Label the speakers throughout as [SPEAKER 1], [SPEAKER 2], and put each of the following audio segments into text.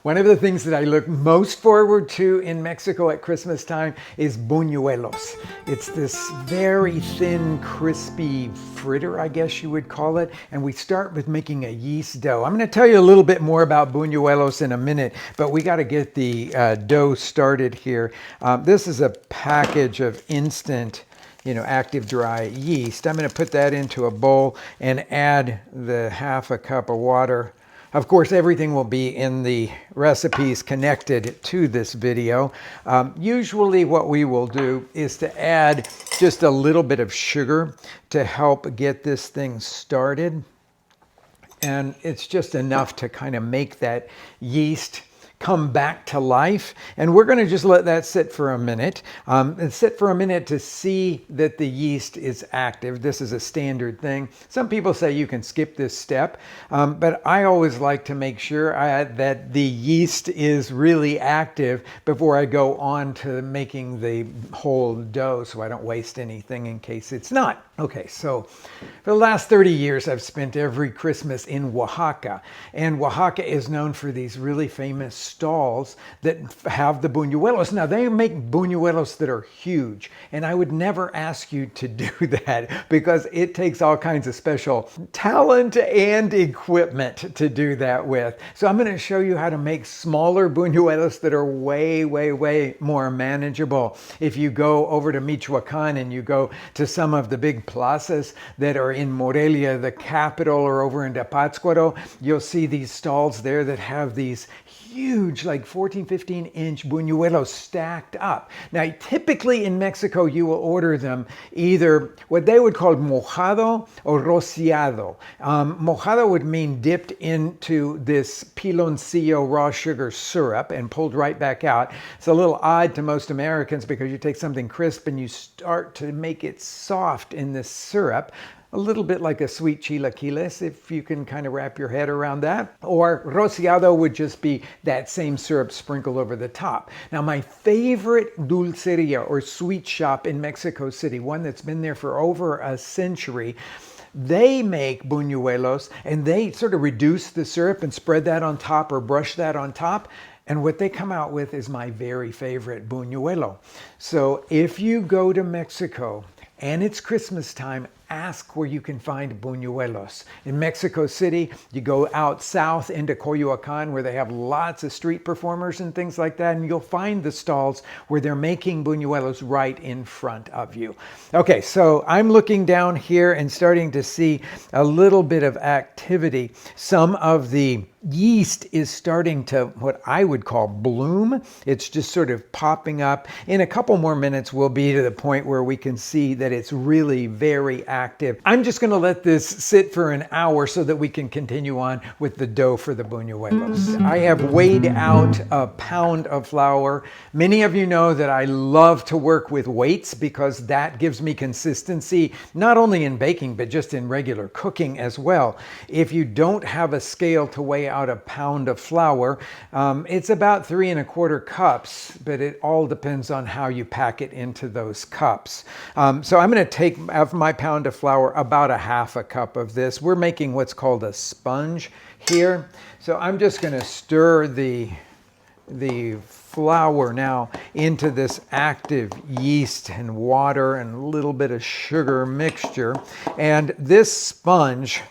[SPEAKER 1] One of the things that I look most forward to in Mexico at Christmas time is buñuelos. It's this very thin, crispy fritter, I guess you would call it. And we start with making a yeast dough. I'm going to tell you a little bit more about buñuelos in a minute, but we got to get the dough started here. This is a package of instant active dry yeast. I'm going to put that into a bowl and add the half a cup of water. Of course, everything will be in the recipes connected to this video. Usually what we will do is to add just a little bit of sugar to help get this thing started. And it's just enough to kind of make that yeast come back to life. And we're going to just let that sit for a minute and sit for a minute to see that the yeast is active. This is a standard thing. Some people say you can skip this step, but I always like to make sure that the yeast is really active before I go on to making the whole dough, so I don't waste anything in case it's not. Okay, so for the last 30 years, I've spent every Christmas in Oaxaca, and Oaxaca is known for these really famous stalls that have the buñuelos. Now, they make buñuelos that are huge, and I would never ask you to do that because it takes all kinds of special talent and equipment to do that with. So I'm going to show you how to make smaller buñuelos that are way, way, way more manageable. If you go over to Michoacan and you go to some of the big plazas that are in Morelia, the capital, or over in Pátzcuaro, you'll see these stalls there that have these huge, like 14, 15-inch buñuelos stacked up. Now, typically in Mexico, you will order them either what they would call mojado or rociado. Mojado would mean dipped into this piloncillo raw sugar syrup and pulled right back out. It's a little odd to most Americans because you take something crisp and you start to make it soft in this syrup. A little bit like a sweet chilaquiles, if you can kind of wrap your head around that. Or rociado would just be that same syrup sprinkled over the top. Now, my favorite dulceria or sweet shop in Mexico City, one that's been there for over a century, they make buñuelos and they sort of reduce the syrup and spread that on top or brush that on top. And what they come out with is my very favorite buñuelo. So if you go to Mexico and it's Christmas time, ask where you can find buñuelos. In Mexico City, you go out south into Coyoacán where they have lots of street performers and things like that, and you'll find the stalls where they're making buñuelos right in front of you. Okay, so I'm looking down here and starting to see a little bit of activity. Some of the yeast is starting to what I would call bloom. It's just sort of popping up. In a couple more minutes, we'll be to the point where we can see that it's really very active. I'm just going to let this sit for an hour so that we can continue on with the dough for the buñuelos. I have weighed out a pound of flour. Many of you know that I love to work with weights because that gives me consistency, not only in baking, but just in regular cooking as well. If you don't have a scale to weigh out a pound of flour, it's about 3 1/4 cups, but it all depends on how you pack it into those cups. So I'm going to take of my pound of flour about a half a cup of this. We're making what's called a sponge here. So I'm just going to stir the flour now into this active yeast and water and a little bit of sugar mixture. And this sponge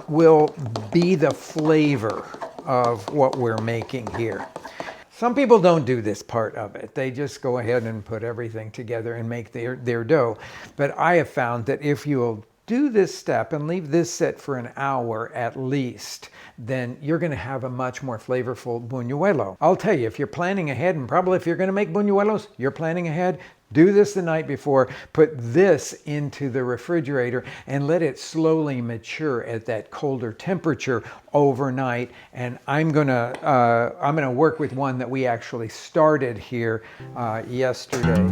[SPEAKER 1] will be the flavor of what we're making here. Some people don't do this part of it. They just go ahead and put everything together and make their dough. But I have found that if you'll do this step and leave this set for an hour at least, then you're going to have a much more flavorful buñuelo. I'll tell you, if you're planning ahead, and probably if you're going to make buñuelos, you're planning ahead, do this the night before, put this into the refrigerator and let it slowly mature at that colder temperature overnight. And I'm gonna work with one that we actually started here yesterday.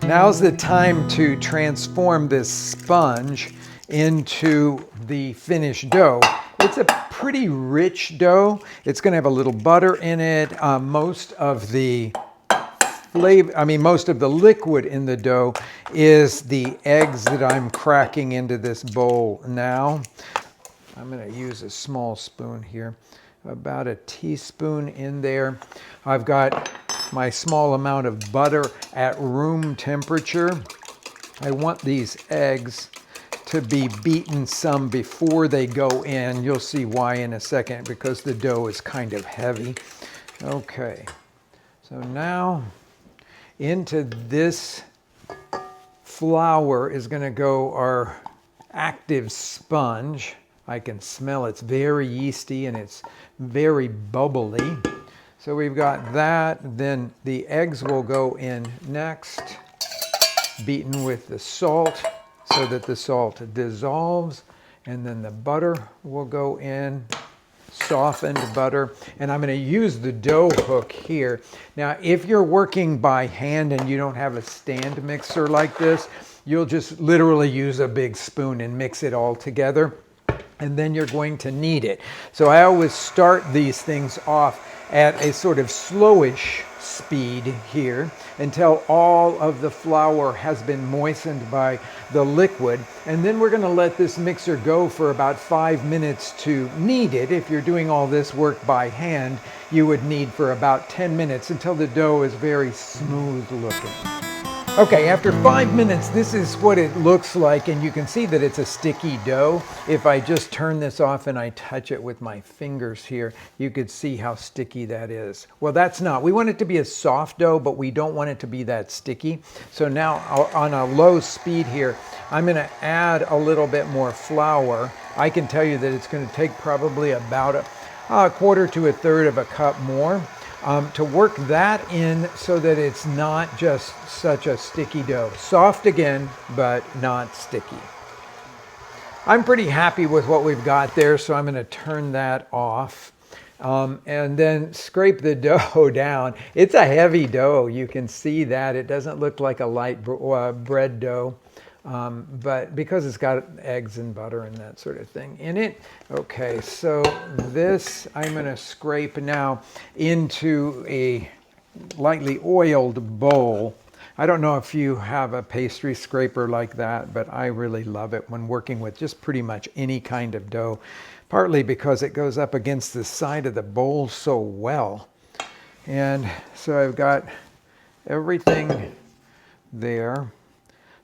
[SPEAKER 1] Now's the time to transform this sponge into the finished dough. It's a pretty rich dough. It's gonna have a little butter in it. Most of the liquid in the dough is the eggs that I'm cracking into this bowl now. I'm going to use a small spoon here. about a teaspoon in there. I've got my small amount of butter at room temperature. I want these eggs to be beaten some before they go in. You'll see why in a second, because the dough is kind of heavy. Okay, so now into this flour is going to go our active sponge. I can smell it's very yeasty and it's very bubbly. So we've got that. Then the eggs will go in next, beaten with the salt so that the salt dissolves. And then the butter will go in, softened butter. And I'm going to use the dough hook here. Now, if you're working by hand and you don't have a stand mixer like this, you'll just literally use a big spoon and mix it all together. And then you're going to knead it. So I always start these things off at a sort of slowish speed here until all of the flour has been moistened by the liquid. And then we're going to let this mixer go for about 5 minutes to knead it. If you're doing all this work by hand, you would knead for about 10 minutes until the dough is very smooth looking. Okay, after 5 minutes, this is what it looks like, and you can see that it's a sticky dough. If I just turn this off and I touch it with my fingers here, you could see how sticky that is. Well, that's not. We want it to be a soft dough, but we don't want it to be that sticky. So now on a low speed here, I'm going to add a little bit more flour. I can tell you that it's going to take probably about a quarter to a third of a cup more. To work that in so that it's not just such a sticky dough. Soft again, but not sticky. I'm pretty happy with what we've got there, so I'm going to turn that off. And then scrape the dough down. It's a heavy dough. You can see that. It doesn't look like a light bread dough. But because it's got eggs and butter and that sort of thing in it. Okay, so this I'm going to scrape now into a lightly oiled bowl. I don't know if you have a pastry scraper like that, but I really love it when working with just pretty much any kind of dough, partly because it goes up against the side of the bowl so well. And so I've got everything there.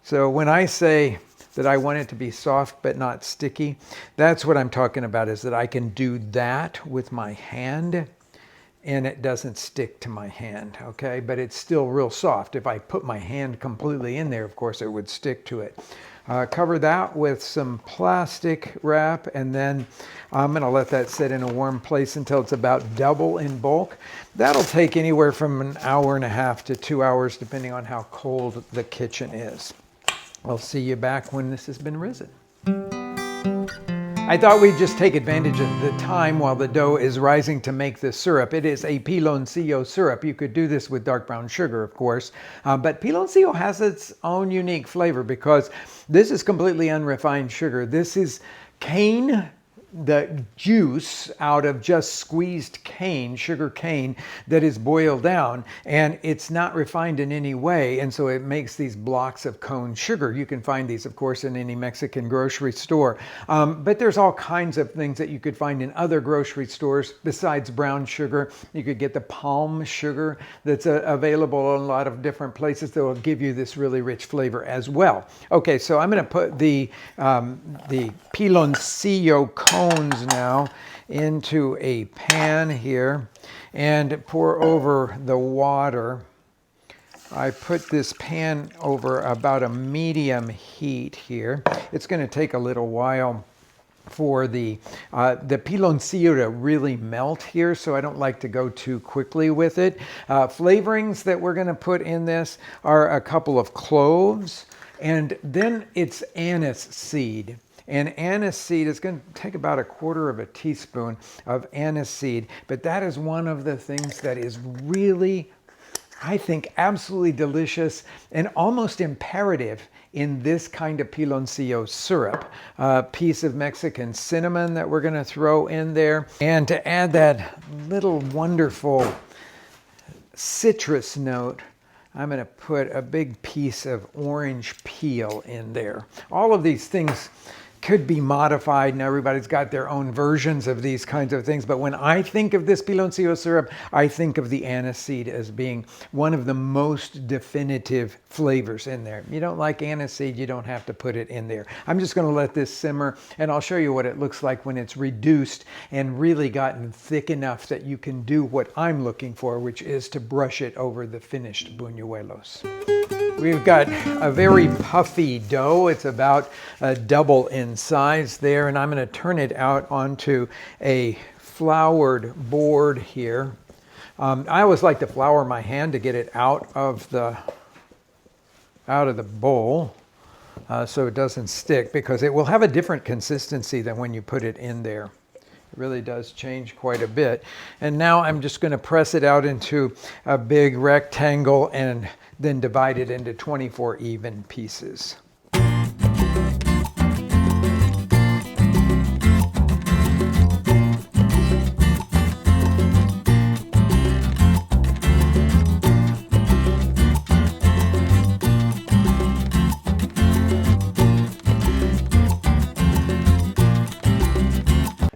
[SPEAKER 1] So when I say that I want it to be soft but not sticky, that's what I'm talking about, is that I can do that with my hand and it doesn't stick to my hand, okay? But it's still real soft. If I put my hand completely in there, of course, it would stick to it. Cover that with some plastic wrap, and then I'm going to let that sit in a warm place until it's about double in bulk. That'll take anywhere from an hour and a half to 2 hours, depending on how cold the kitchen is. I'll see you back when this has been risen. I thought we'd just take advantage of the time while the dough is rising to make the syrup. It is a piloncillo syrup. You could do this with dark brown sugar, of course, but piloncillo has its own unique flavor because this is completely unrefined sugar. This is cane, the juice out of just squeezed cane, sugar cane, that is boiled down, and it's not refined in any way, and so it makes these blocks of cone sugar. You can find these, of course, in any Mexican grocery store, but there's all kinds of things that you could find in other grocery stores besides brown sugar. You could get the palm sugar that's available in a lot of different places that will give you this really rich flavor as well. Okay, so I'm going to put the piloncillo cones now into a pan here and pour over the water. I put this pan over about a medium heat here. It's going to take a little while for the piloncillo to really melt here, so I don't like to go too quickly with it. Flavorings that we're going to put in this are a couple of cloves, and then it's anise seed. And anise seed is going to take about a quarter of a teaspoon of anise seed. But that is one of the things that is really, I think, absolutely delicious and almost imperative in this kind of piloncillo syrup. A piece of Mexican cinnamon that we're going to throw in there. And to add that little wonderful citrus note, I'm going to put a big piece of orange peel in there. All of these things could be modified, and everybody's got their own versions of these kinds of things. But when I think of this piloncillo syrup, I think of the anise seed as being one of the most definitive flavors in there. You don't like anise seed, you don't have to put it in there. I'm just going to let this simmer, and I'll show you what it looks like when it's reduced and really gotten thick enough that you can do what I'm looking for, which is to brush it over the finished buñuelos. We've got a very puffy dough. It's about double in size there, and I'm going to turn it out onto a floured board here. I always like to flour my hand to get it out of the bowl so it doesn't stick, because it will have a different consistency than when you put it in there. It really does change quite a bit. And now I'm just going to press it out into a big rectangle and then divide it into 24 even pieces.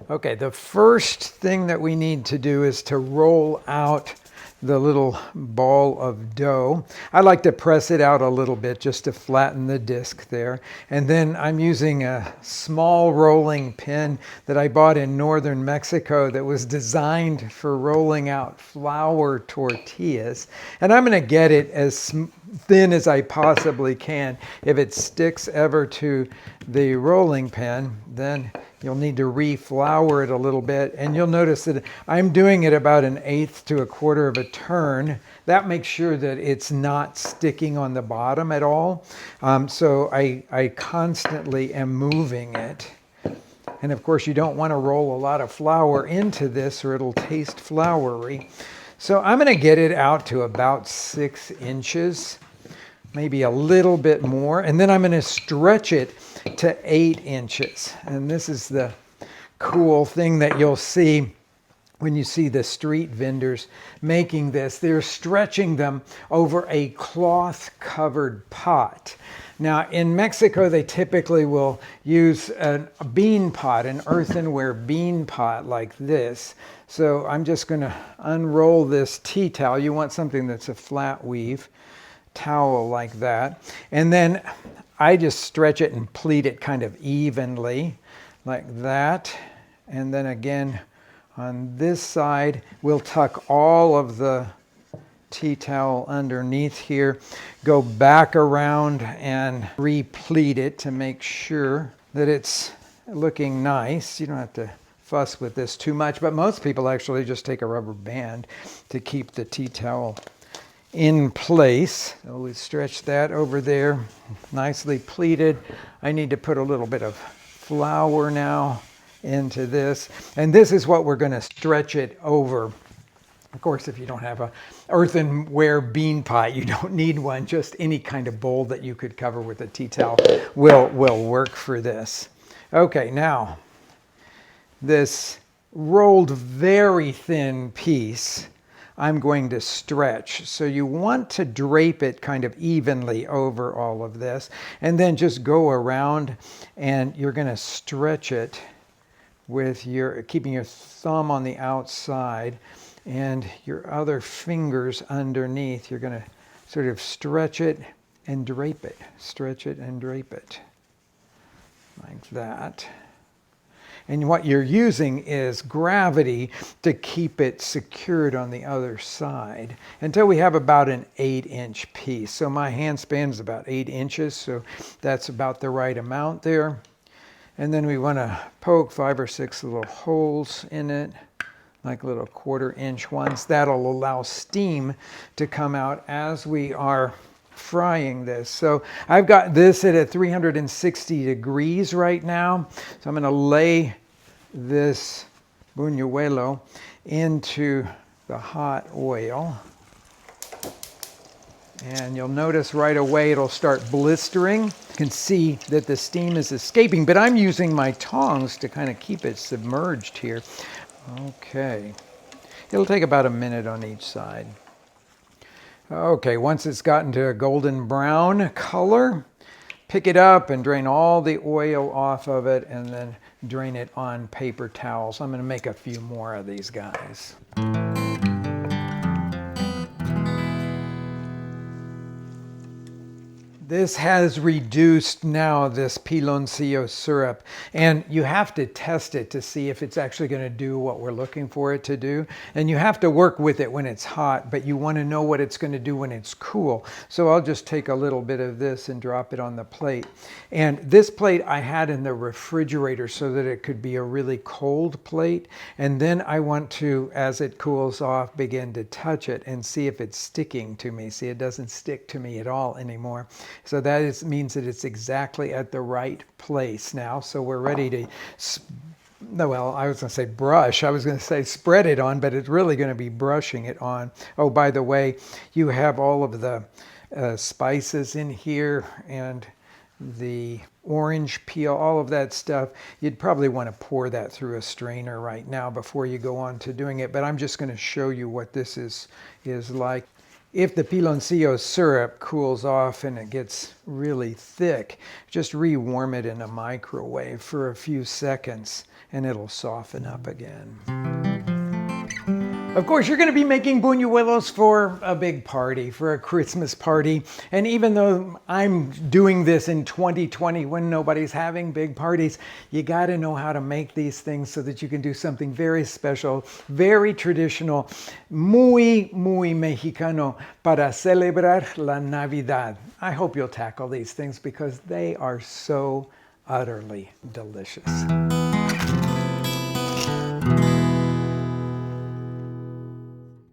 [SPEAKER 1] Okay, the first thing that we need to do is to roll out the little ball of dough. I like to press it out a little bit just to flatten the disc there. And then I'm using a small rolling pin that I bought in northern Mexico that was designed for rolling out flour tortillas. And I'm going to get it as thin as I possibly can. If it sticks ever to the rolling pin, then you'll need to re-flour it a little bit, and you'll notice that I'm doing it about 1/8 to 1/4 of a turn. That makes sure that it's not sticking on the bottom at all. So I constantly am moving it. And of course, you don't want to roll a lot of flour into this or it'll taste floury. So I'm going to get it out to about 6 inches, maybe a little bit more, and then I'm going to stretch it to 8 inches. And this is the cool thing that you'll see when you see the street vendors making this. They're stretching them over a cloth-covered pot. Now, in Mexico, they typically will use a bean pot, an earthenware bean pot like this. So I'm just going to unroll this tea towel. You want something that's a flat weave towel like that. And then I just stretch it and pleat it kind of evenly like that. And then again, on this side, we'll tuck all of the tea towel underneath here, go back around and re-pleat it to make sure that it's looking nice. You don't have to fuss with this too much, but most people actually just take a rubber band to keep the tea towel in place. So we stretch that over there, nicely pleated. I need to put a little bit of flour now into this. And this is what we're going to stretch it over. Of course, if you don't have a earthenware bean pot, you don't need one. Just any kind of bowl that you could cover with a tea towel will work for this. Okay, now this rolled very thin piece I'm going to stretch. So you want to drape it kind of evenly over all of this, and then just go around and you're going to stretch it with keeping your thumb on the outside and your other fingers underneath. You're going to sort of stretch it and drape it. Stretch it and drape it like that. And what you're using is gravity to keep it secured on the other side until we have about an 8-inch piece. So my hand span is about 8 inches, so that's about the right amount there. And then we want to poke 5 or 6 little holes in it, like little 1/4-inch ones. That'll allow steam to come out as we are frying this. So I've got this at 360 degrees right now. So I'm going to lay this buñuelo into the hot oil. And you'll notice right away it'll start blistering. You can see that the steam is escaping, but I'm using my tongs to kind of keep it submerged here. Okay. It'll take about a minute on each side. Okay, once it's gotten to a golden brown color, pick it up and drain all the oil off of it and then drain it on paper towels. I'm going to make a few more of these guys. This has reduced now, this piloncillo syrup, and you have to test it to see if it's actually going to do what we're looking for it to do. And you have to work with it when it's hot, but you want to know what it's going to do when it's cool. So I'll just take a little bit of this and drop it on the plate. And this plate I had in the refrigerator so that it could be a really cold plate. And then I want to, as it cools off, begin to touch it and see if it's sticking to me. See, it doesn't stick to me at all anymore. So that means that it's exactly at the right place now. So we're ready to, well, I was going to say brush. I was going to say spread it on, but it's really going to be brushing it on. Oh, by the way, you have all of the spices in here and the orange peel, all of that stuff. You'd probably want to pour that through a strainer right now before you go on to doing it. But I'm just going to show you what this is like. If the piloncillo syrup cools off and it gets really thick, just rewarm it in a microwave for a few seconds and it'll soften up again. Of course, you're going to be making buñuelos for a big party, for a Christmas party. And even though I'm doing this in 2020 when nobody's having big parties, you got to know how to make these things so that you can do something very special, very traditional, muy, muy mexicano para celebrar la Navidad. I hope you'll tackle these things because they are so utterly delicious.